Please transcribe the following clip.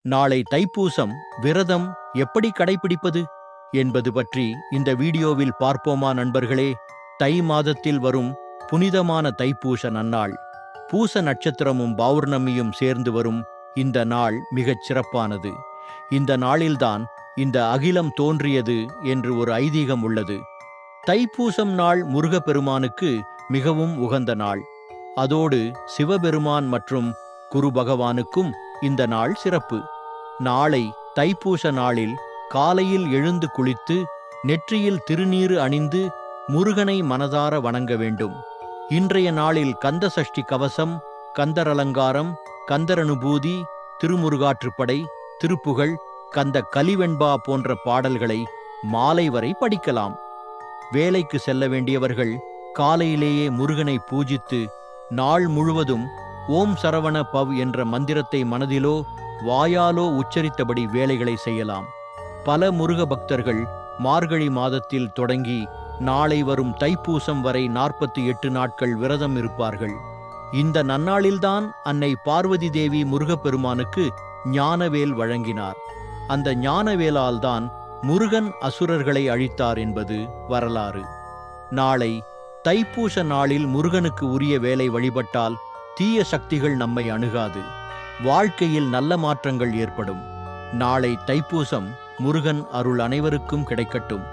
நாளை தைப்பூசம் விரதம் எப்படி கடைபிடிப்பது என்பது பற்றி இந்த வீடியோவில் பார்ப்போமா நண்பர்களே. தை மாதத்தில் வரும் புனிதமான தைப்பூச நன்னாள். பூச நட்சத்திரமும் பௌர்ணமியும் சேர்ந்து வரும் இந்த நாள் மிகச் சிறப்பானது. இந்த நாளில்தான் இந்த அகிலம் தோன்றியது என்று ஒரு ஐதீகம் உள்ளது. தைப்பூசம் நாள் முருகப்பெருமானுக்கு மிகவும் உகந்த நாள். அதோடு சிவபெருமான் மற்றும் குரு பகவானுக்கும் இந்த நாள் சிறப்பு. நாளை தைப்பூச நாளில் காலையில் எழுந்து குளித்து நெற்றியில் திருநீறு அணிந்து முருகனை மனதார வணங்க வேண்டும். இன்றைய நாளில் கந்த சஷ்டி கவசம், கந்தர் அலங்காரம், கந்தர் அனுபூதி, திருமுருகாற்றுப்படை, திருப்புகழ், கந்த கலிவெண்பா போன்ற பாடல்களை மாலை வரை படிக்கலாம். வேலைக்கு செல்ல வேண்டியவர்கள் காலையிலேயே முருகனை பூஜித்து நாள் முழுவதும் ஓம் சரவண பவ் என்ற மந்திரத்தை மனதிலோ வாயாலோ உச்சரித்தபடி வேலைகளை செய்யலாம். பல முருக பக்தர்கள் மார்கழி மாதத்தில் தொடங்கி நாளை வரும் தைப்பூசம் வரை 48 நாட்கள் விரதம் இருப்பார்கள். இந்த நன்னாளில்தான் அன்னை பார்வதி தேவி முருகப்பெருமானுக்கு ஞானவேல் வழங்கினார். அந்த ஞானவேலால்தான் முருகன் அசுரர்களை அழித்தார் என்பது வரலாறு. நாளை தைப்பூச நாளில் முருகனுக்கு உரிய வேலை வழிபட்டால் தீய சக்திகள் நம்மை அணுகாது. வாழ்க்கையில் நல்ல மாற்றங்கள் ஏற்படும். நாளை தைப்பூசம் முருகன் அருள் அனைவருக்கும் கிடைக்கட்டும்.